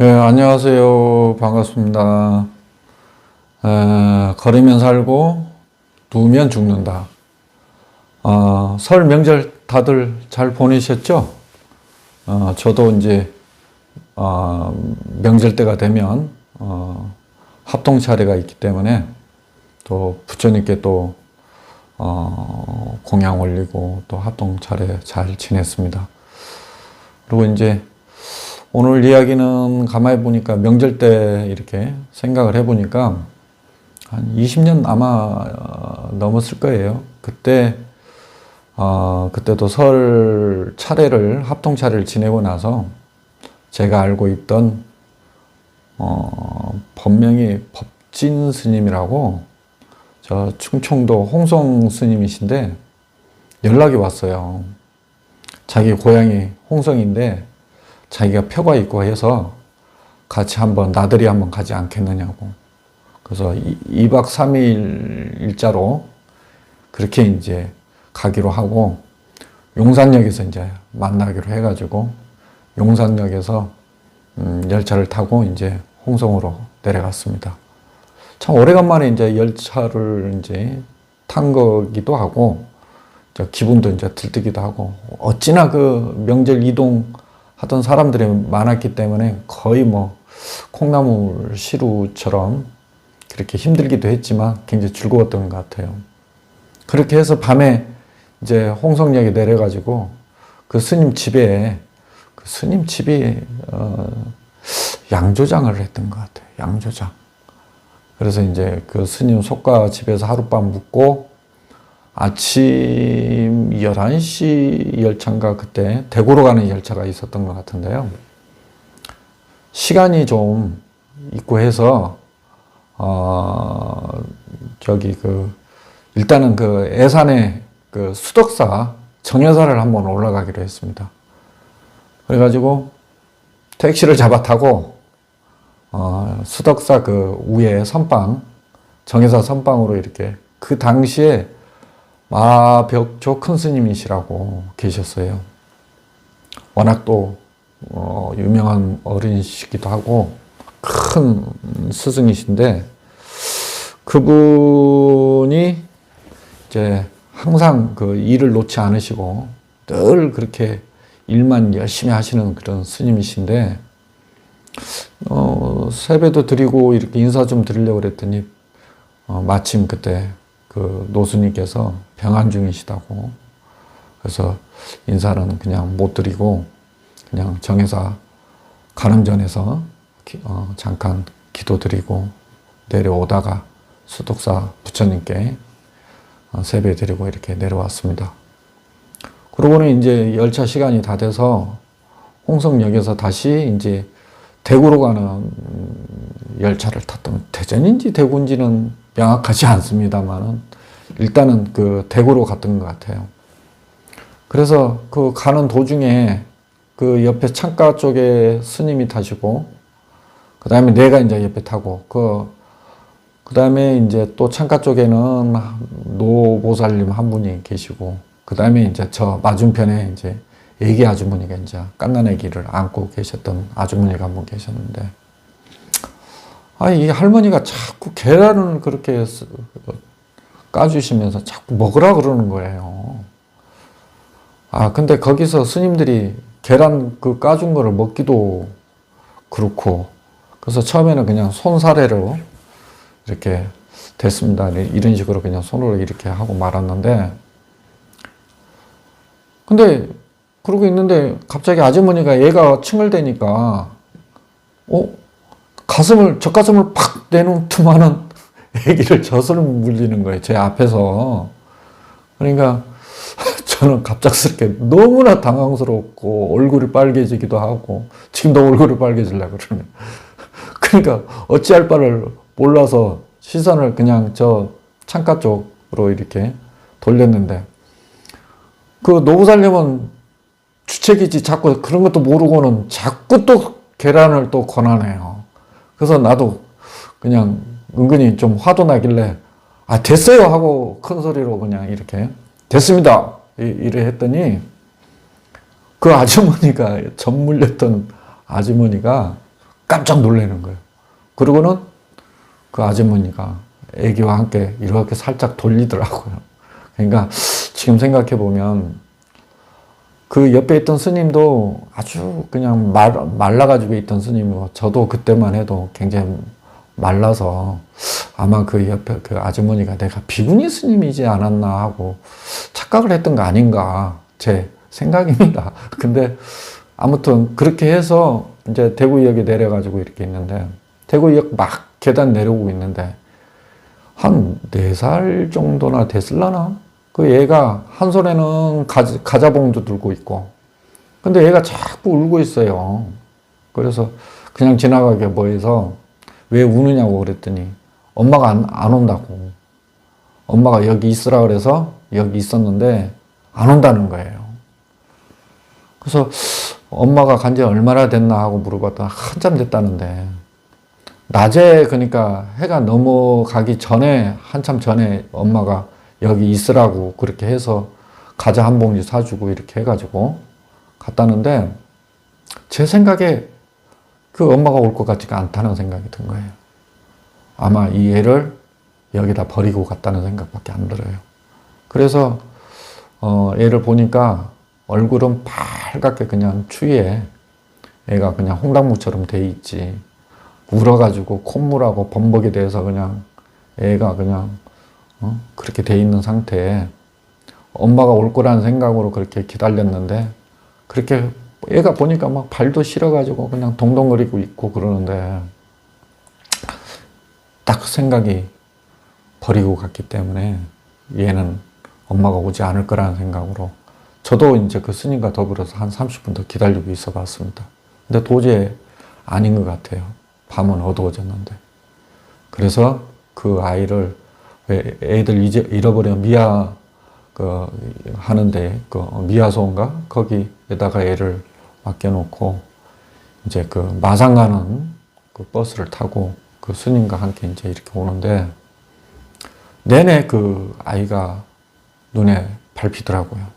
예, 안녕하세요. 반갑습니다. 걸으면 살고, 누우면 죽는다. 설 명절 다들 잘 보내셨죠? 저도 이제, 명절 때가 되면, 합동 차례가 있기 때문에, 또 부처님께 또, 공양 올리고, 또 합동 차례 잘 지냈습니다. 그리고 이제, 오늘 이야기는 가만히 보니까 명절 때 이렇게 생각을 해보니까 한 20년 아마 넘었을 거예요. 그때도 설 차례를, 합동 차례를 지내고 나서 제가 알고 있던, 법명이 법진 스님이라고 저 충청도 홍성 스님이신데 연락이 왔어요. 자기 고향이 홍성인데 자기가 표가 있고 해서 같이 한번 나들이 한번 가지 않겠느냐고. 그래서 2박 3일 일자로 그렇게 이제 가기로 하고 용산역에서 이제 만나기로 해가지고 용산역에서 열차를 타고 이제 홍성으로 내려갔습니다. 참 오래간만에 이제 열차를 이제 탄 거기도 하고 기분도 이제 들뜨기도 하고 어찌나 그 명절 이동 하던 사람들이 많았기 때문에 거의 뭐 콩나물 시루처럼 그렇게 힘들기도 했지만 굉장히 즐거웠던 것 같아요. 그렇게 해서 밤에 이제 홍성역에 내려가지고 그 스님 집에 그 스님 집이 양조장을 했던 것 같아요. 양조장. 그래서 이제 그 스님 속가 집에서 하룻밤 묵고 아침 11시 열차인가 그때 대구로 가는 열차가 있었던 것 같은데요. 시간이 좀 있고 해서, 일단은 그 애산에 그 수덕사 정여사를 한번 올라가기로 했습니다. 그래가지고 택시를 잡아 타고, 수덕사 그 위에 선방, 정여사 선방으로 이렇게 그 당시에 마벽조 큰 스님이시라고 계셨어요. 워낙 또 유명한 어른이시기도 하고 큰 스승이신데 그분이 이제 항상 그 일을 놓지 않으시고 늘 그렇게 일만 열심히 하시는 그런 스님이신데 세배도 드리고 이렇게 인사 좀 드리려고 그랬더니 마침 그때 그 노스님께서 병환 중이시다고 그래서 인사는 그냥 못 드리고 그냥 정회사 가는 전에서 잠깐 기도드리고 내려오다가 수덕사 부처님께 세배 드리고 이렇게 내려왔습니다. 그러고는 이제 열차 시간이 다 돼서 홍성역에서 다시 이제 대구로 가는 열차를 탔던 대전인지 대구인지는 명확하지 않습니다만은 일단은 그 대구로 갔던 것 같아요. 그래서 그 가는 도중에 그 옆에 창가 쪽에 스님이 타시고 그 다음에 내가 이제 옆에 타고 그 다음에 이제 또 창가 쪽에는 노보살님 한 분이 계시고 그 다음에 이제 저 맞은편에 이제 애기 아주머니가 이제 갓난 애기를 안고 계셨던 아주머니가 한 분 계셨는데 이 할머니가 자꾸 계란을 그렇게 까주시면서 자꾸 먹으라 그러는 거예요. 근데 거기서 스님들이 계란 그 까준 거를 먹기도 그렇고, 그래서 처음에는 그냥 손사래로 이렇게 됐습니다. 이런 식으로 그냥 손으로 이렇게 하고 말았는데, 근데 그러고 있는데 갑자기 아주머니가 얘가 칭얼대니까, 젖가슴을 팍 내놓은 틈하는 애기를 젖을 물리는 거예요. 제 앞에서. 그러니까 저는 갑작스럽게 너무나 당황스럽고 얼굴이 빨개지기도 하고 지금도 얼굴이 빨개지려고 그러네. 그러니까 어찌할 바를 몰라서 시선을 그냥 저 창가 쪽으로 이렇게 돌렸는데 그 노부살님은 주책이지 자꾸 그런 것도 모르고는 자꾸 또 계란을 또 권하네요. 그래서 나도 그냥 은근히 좀 화도 나길래 됐어요 하고 큰 소리로 그냥 이렇게 됐습니다 이래 했더니 그 아주머니가 젖 물렸던 아주머니가 깜짝 놀라는 거예요. 그러고는 그 아주머니가 애기와 함께 이렇게 살짝 돌리더라고요. 그러니까 지금 생각해 보면 그 옆에 있던 스님도 아주 그냥 말라가지고 있던 스님이고, 저도 그때만 해도 굉장히 말라서 아마 그 옆에 그 아주머니가 내가 비구니 스님이지 않았나 하고 착각을 했던 거 아닌가, 제 생각입니다. 근데 아무튼 그렇게 해서 이제 대구역에 내려가지고 이렇게 있는데, 대구역 막 계단 내려오고 있는데 한 4살 정도나 됐을라나? 그 애가 한 손에는 과자봉도 들고 있고, 근데 애가 자꾸 울고 있어요. 그래서 그냥 지나가게 뭐해서 왜 우느냐고 그랬더니 엄마가 안 온다고. 엄마가 여기 있으라 그래서 여기 있었는데 안 온다는 거예요. 그래서 엄마가 간지 얼마나 됐나 하고 물어봤더니 한참 됐다는데, 낮에 그러니까 해가 넘어가기 전에, 한참 전에 엄마가 여기 있으라고 그렇게 해서 과자 한 봉지 사주고 이렇게 해가지고 갔다는데, 제 생각에 그 엄마가 올 것 같지가 않다는 생각이 든 거예요. 아마 이 애를 여기다 버리고 갔다는 생각밖에 안 들어요. 그래서 애를 보니까 얼굴은 빨갛게 그냥 추위에 애가 그냥 홍당무처럼 돼 있지, 울어가지고 콧물하고 범벅이 돼서 그냥 애가 그냥 그렇게 돼 있는 상태에 엄마가 올 거라는 생각으로 그렇게 기다렸는데, 그렇게 애가 보니까 막 발도 시려가지고 그냥 동동거리고 있고 그러는데, 딱 생각이 버리고 갔기 때문에 얘는 엄마가 오지 않을 거라는 생각으로 저도 이제 그 스님과 더불어서 한 30분 더 기다리고 있어 봤습니다. 근데 도저히 아닌 것 같아요. 밤은 어두워졌는데. 그래서 그 아이를, 왜 애들 잃어버려 하는데, 미아소인가? 거기에다가 애를 맡겨놓고, 이제 그 마산 가는 그 버스를 타고 그 스님과 함께 이제 이렇게 오는데, 내내 그 아이가 눈에 밟히더라고요.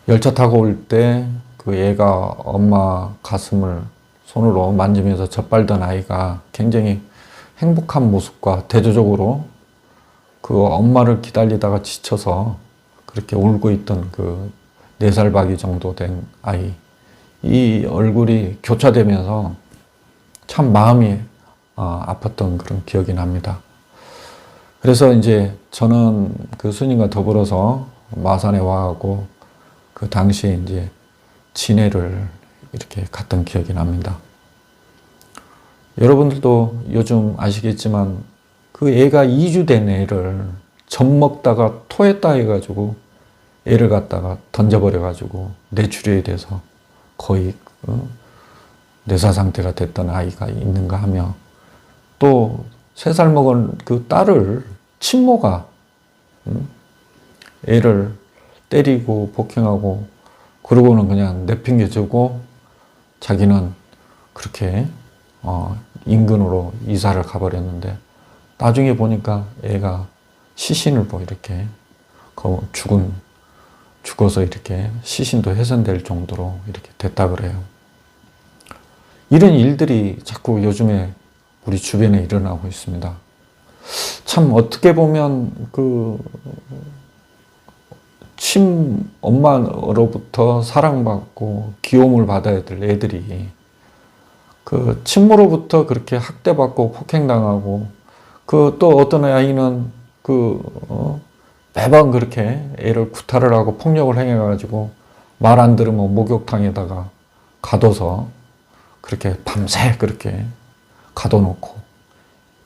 열차 타고 올 때 그 애가 엄마 가슴을 손으로 만지면서 젖밟던 아이가 굉장히 행복한 모습과 대조적으로 그 엄마를 기다리다가 지쳐서 그렇게 울고 있던 그 4살 박이 정도 된 아이, 이 얼굴이 교차되면서 참 마음이 아팠던 그런 기억이 납니다. 그래서 이제 저는 그 스님과 더불어서 마산에 와갖고 그 당시에 이제 진해를 이렇게 갔던 기억이 납니다. 여러분들도 요즘 아시겠지만 그 애가 2주 된 애를 젖 먹다가 토했다 해가지고 애를 갖다가 던져버려가지고 뇌출혈이 돼서 거의 뇌사 상태가 됐던 아이가 있는가 하며, 또 3살 먹은 그 딸을 친모가 애를 때리고 폭행하고 그러고는 그냥 내팽개치고 자기는 그렇게 인근으로 이사를 가버렸는데, 나중에 보니까 애가 시신을 이렇게 죽어서 이렇게 시신도 훼손될 정도로 이렇게 됐다 그래요. 이런 일들이 자꾸 요즘에 우리 주변에 일어나고 있습니다. 참 어떻게 보면 그 엄마로부터 사랑받고 귀여움을 받아야 될 애들이 그 친모로부터 그렇게 학대받고 폭행당하고, 그 또 어떤 아이는 매번 그렇게 애를 구타를 하고 폭력을 행해가지고 말 안 들으면 목욕탕에다가 가둬서 그렇게 밤새 그렇게 가둬놓고,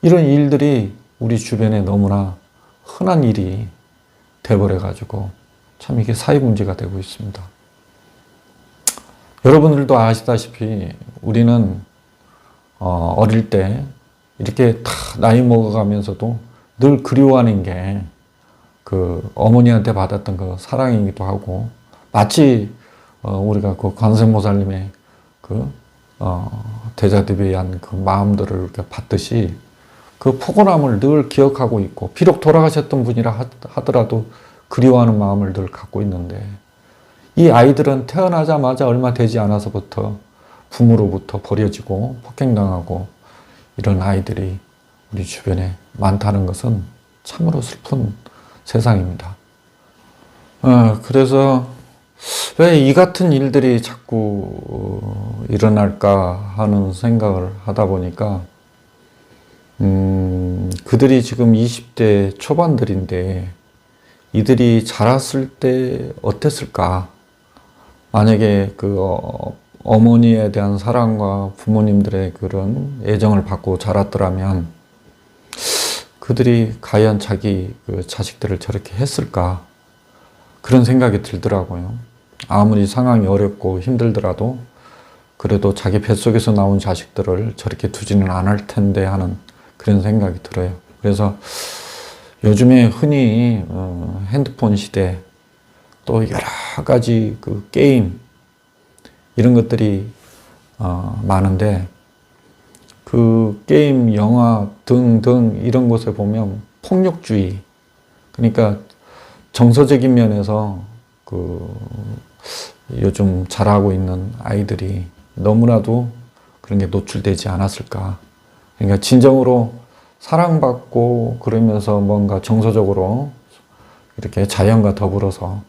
이런 일들이 우리 주변에 너무나 흔한 일이 돼버려가지고 참 이게 사회 문제가 되고 있습니다. 여러분들도 아시다시피 우리는 어릴 때 이렇게 다 나이 먹어가면서도 늘 그리워하는 게 그 어머니한테 받았던 그 사랑이기도 하고, 마치 우리가 그 관세음보살님의 그 대자대비한 그 마음들을 이렇게 받듯이 그 포근함을 늘 기억하고 있고, 비록 돌아가셨던 분이라 하더라도 그리워하는 마음을 늘 갖고 있는데, 이 아이들은 태어나자마자 얼마 되지 않아서부터 부모로부터 버려지고 폭행당하고 이런 아이들이 우리 주변에 많다는 것은 참으로 슬픈 세상입니다. 그래서 왜 이 같은 일들이 자꾸 일어날까 하는 생각을 하다 보니까 그들이 지금 20대 초반들인데 이들이 자랐을 때 어땠을까? 만약에 그 어머니에 대한 사랑과 부모님들의 그런 애정을 받고 자랐더라면 그들이 과연 자기 그 자식들을 저렇게 했을까? 그런 생각이 들더라고요. 아무리 상황이 어렵고 힘들더라도 그래도 자기 뱃속에서 나온 자식들을 저렇게 두지는 않을 텐데 하는 그런 생각이 들어요. 그래서 요즘에 흔히 핸드폰 시대 또 여러 가지 그 게임 이런 것들이 많은데 그 게임, 영화 등등 이런 곳에 보면 폭력주의, 그러니까 정서적인 면에서 그 요즘 자라고 있는 아이들이 너무나도 그런 게 노출되지 않았을까. 그러니까 진정으로 사랑받고 그러면서 뭔가 정서적으로 이렇게 자연과 더불어서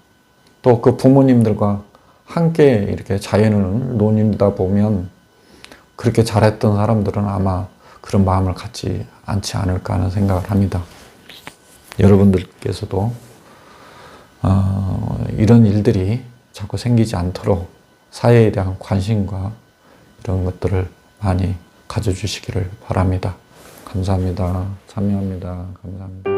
또 그 부모님들과 함께 이렇게 자연을 노는다 보면 그렇게 잘했던 사람들은 아마 그런 마음을 갖지 않지 않을까 하는 생각을 합니다. 여러분들께서도 이런 일들이 자꾸 생기지 않도록 사회에 대한 관심과 이런 것들을 많이 가져주시기를 바랍니다. 감사합니다. 참여합니다. 감사합니다.